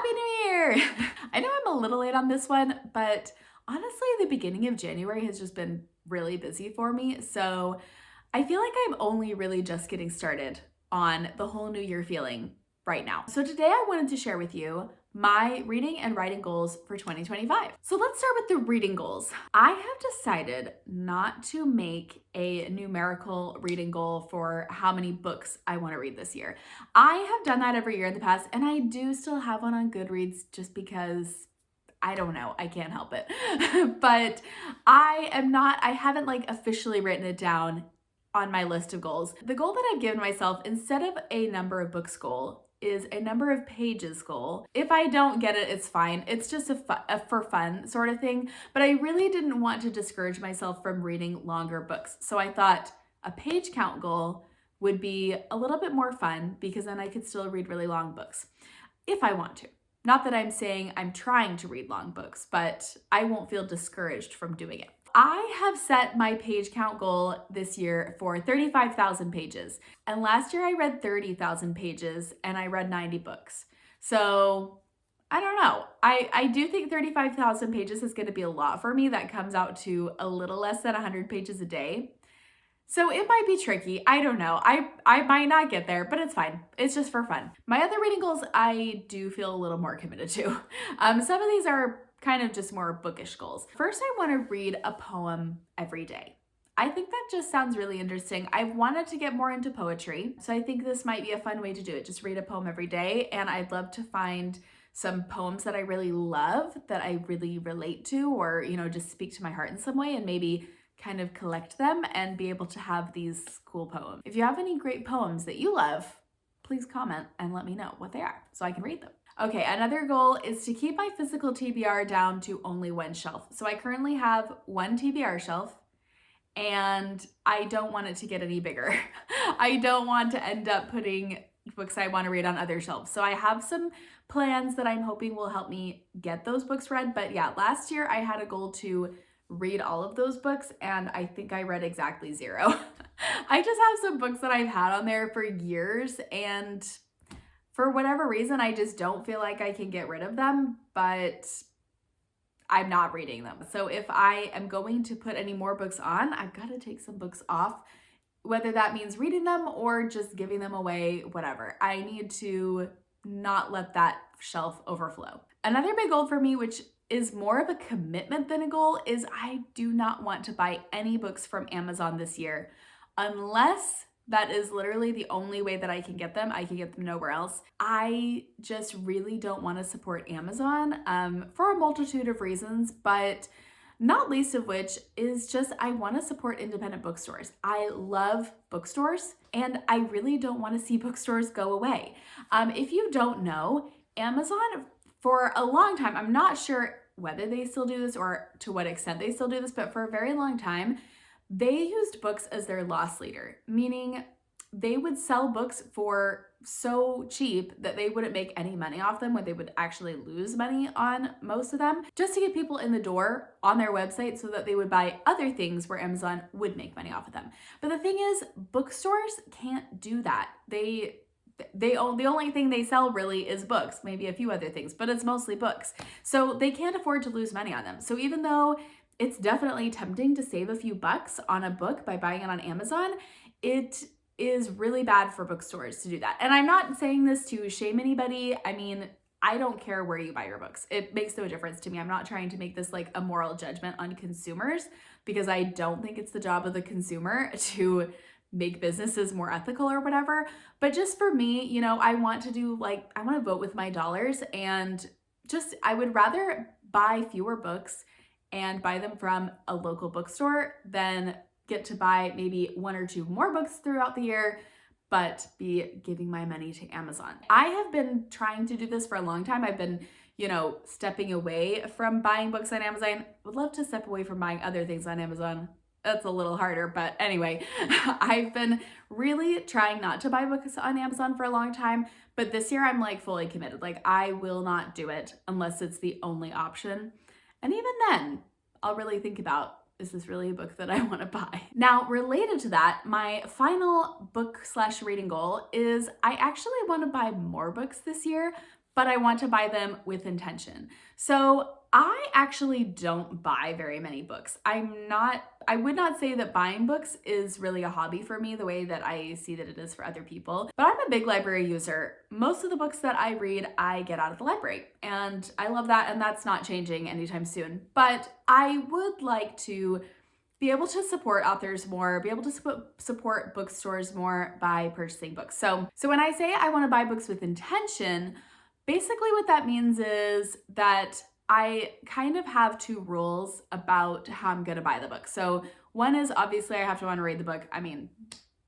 Happy New Year! I know I'm a little late on this one, but honestly, the beginning of January has just been really busy for me. So I feel like I'm only really just getting started on the whole new year feeling right now. So today I wanted to share with you my reading and writing goals for 2025. So let's start with the reading goals. I have decided not to make a numerical reading goal for how many books I want to read this year. I have done that every year in the past, and I do still have one on Goodreads just because I don't know, I can't help it. But I haven't like officially written it down on my list of goals. The goal that I've given myself, instead of a number of books goal, is a number of pages goal. If I don't get it, it's fine. It's just a for fun sort of thing. But I really didn't want to discourage myself from reading longer books. So I thought a page count goal would be a little bit more fun because then I could still read really long books if I want to. Not that I'm saying I'm trying to read long books, but I won't feel discouraged from doing it. I have set my page count goal this year for 35,000 pages. And last year I read 30,000 pages and I read 90 books. So I don't know. I do think 35,000 pages is going to be a lot for me. That comes out to a little less than 100 pages a day. So it might be tricky. I don't know. I might not get there, but it's fine. It's just for fun. My other reading goals, I do feel a little more committed to. Some of these are kind of just more bookish goals. First, I want to read a poem every day. I think that just sounds really interesting. I've wanted to get more into poetry, so I think this might be a fun way to do it. Just read a poem every day, and I'd love to find some poems that I really love, that I really relate to, or, just speak to my heart in some way, and maybe kind of collect them and be able to have these cool poems. If you have any great poems that you love, please comment and let me know what they are so I can read them. Okay, another goal is to keep my physical TBR down to only one shelf. So I currently have one TBR shelf and I don't want it to get any bigger. I don't want to end up putting books I want to read on other shelves. So I have some plans that I'm hoping will help me get those books read. But yeah, last year I had a goal to read all of those books and I think I read exactly 0. I just have some books that I've had on there for years and for whatever reason I just don't feel like I can get rid of them, but I'm not reading them. So if I am going to put any more books on, I've got to take some books off, whether that means reading them or just giving them away, whatever. I need to not let that shelf overflow. Another big goal for me, which is more of a commitment than a goal, is I do not want to buy any books from Amazon this year unless that is literally the only way that I can get them. I can get them nowhere else. I just really don't want to support Amazon for a multitude of reasons, but not least of which is just I want to support independent bookstores. I love bookstores and I really don't want to see bookstores go away. If you don't know, Amazon for a long time, I'm not sure whether they still do this or to what extent they still do this, but for a very long time, they used books as their loss leader, meaning they would sell books for so cheap that they wouldn't make any money off them, when they would actually lose money on most of them, just to get people in the door on their website so that they would buy other things where Amazon would make money off of them. But the thing is, bookstores can't do that. The only thing they sell really is books, maybe a few other things, but it's mostly books. So they can't afford to lose money on them. So even though it's definitely tempting to save a few bucks on a book by buying it on Amazon, it is really bad for bookstores to do that. And I'm not saying this to shame anybody. I mean, I don't care where you buy your books. It makes no difference to me. I'm not trying to make this like a moral judgment on consumers, because I don't think it's the job of the consumer to make businesses more ethical or whatever. But just for me, I want to vote with my dollars, and just I would rather buy fewer books and buy them from a local bookstore than get to buy maybe 1 or 2 more books throughout the year, but be giving my money to Amazon. I have been trying to do this for a long time. I've been, stepping away from buying books on Amazon. Would love to step away from buying other things on Amazon. That's a little harder, but anyway, I've been really trying not to buy books on Amazon for a long time, but this year I'm like fully committed. Like I will not do it unless it's the only option. And even then, I'll really think about, is this really a book that I want to buy? Now, related to that, my final book/reading goal is I actually want to buy more books this year, but I want to buy them with intention. So I actually don't buy very many books. I would not say that buying books is really a hobby for me the way that I see that it is for other people, but I'm a big library user. Most of the books that I read, I get out of the library, and I love that, and that's not changing anytime soon. But I would like to be able to support authors more, be able to support bookstores more by purchasing books. So when I say I want to buy books with intention, basically what that means is that I kind of have two rules about how I'm going to buy the book. So one is obviously I have to want to read the book. I mean,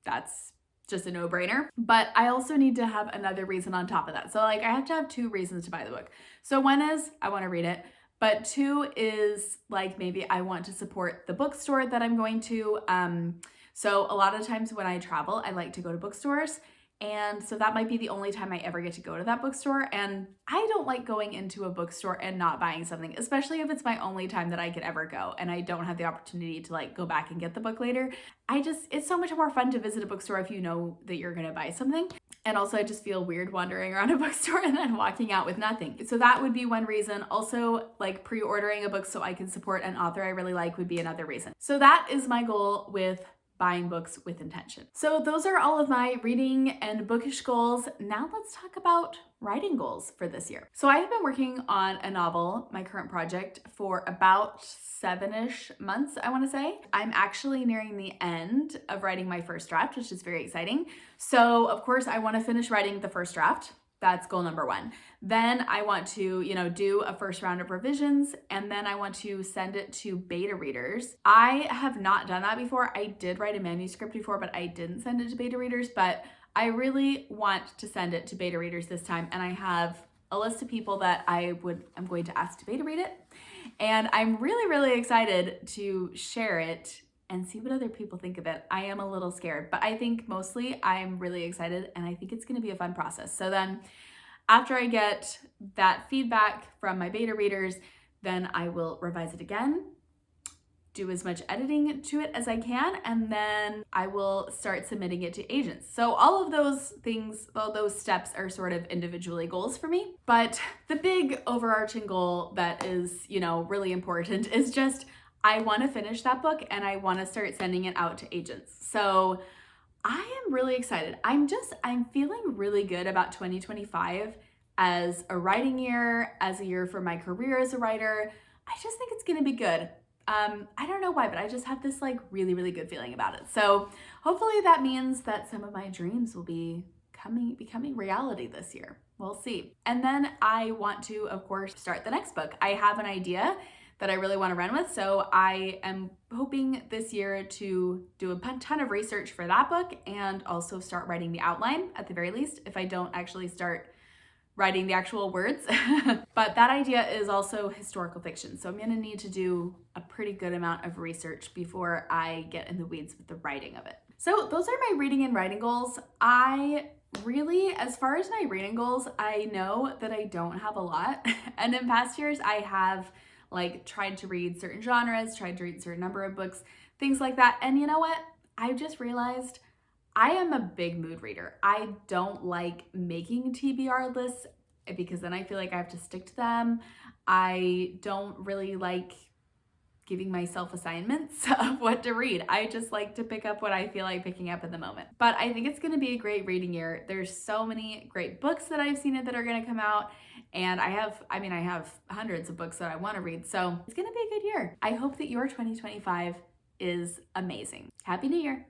that's just a no-brainer, but I also need to have another reason on top of that. So like I have to have two reasons to buy the book. So one is I want to read it, but two is like maybe I want to support the bookstore that I'm going to. So a lot of times when I travel, I like to go to bookstores. And so that might be the only time I ever get to go to that bookstore. And I don't like going into a bookstore and not buying something, especially if it's my only time that I could ever go and I don't have the opportunity to like go back and get the book later. It's so much more fun to visit a bookstore if you know that you're gonna buy something. And also I just feel weird wandering around a bookstore and then walking out with nothing. So that would be one reason. Also, like pre-ordering a book so I can support an author I really like would be another reason. So that is my goal with buying books with intention. So those are all of my reading and bookish goals. Now let's talk about writing goals for this year. So I have been working on a novel, my current project, for about 7-ish months, I want to say. I'm actually nearing the end of writing my first draft, which is very exciting. So of course I want to finish writing the first draft. That's goal number one. Then I want to, do a first round of revisions, and then I want to send it to beta readers. I have not done that before. I did write a manuscript before, but I didn't send it to beta readers, but I really want to send it to beta readers this time, and I have a list of people that I'm going to ask to beta read it, and I'm really, really excited to share it and see what other people think of it. I am a little scared, but I think mostly I'm really excited and I think it's gonna be a fun process. So then after I get that feedback from my beta readers, then I will revise it again, do as much editing to it as I can, and then I will start submitting it to agents. So all of those things, all those steps are sort of individually goals for me. But the big overarching goal that is, really important is just I want to finish that book and I want to start sending it out to agents. So I am really excited. I'm feeling really good about 2025 as a writing year, as a year for my career as a writer. I just think it's going to be good. I don't know why, but I just have this like really, really good feeling about it. So hopefully that means that some of my dreams will be becoming reality this year. We'll see. And then I want to, of course, start the next book. I have an idea that I really want to run with. So I am hoping this year to do a ton of research for that book and also start writing the outline at the very least, if I don't actually start writing the actual words. But that idea is also historical fiction. So I'm gonna need to do a pretty good amount of research before I get in the weeds with the writing of it. So those are my reading and writing goals. As far as my reading goals, I know that I don't have a lot. And in past years, I have tried to read certain genres, tried to read a certain number of books, things like that. And you know what? I just realized I am a big mood reader. I don't like making TBR lists because then I feel like I have to stick to them. I don't really like giving myself assignments of what to read. I just like to pick up what I feel like picking up in the moment. But I think it's gonna be a great reading year. There's so many great books that I've seen that are gonna come out. And I have hundreds of books that I wanna read. So it's gonna be a good year. I hope that your 2025 is amazing. Happy New Year.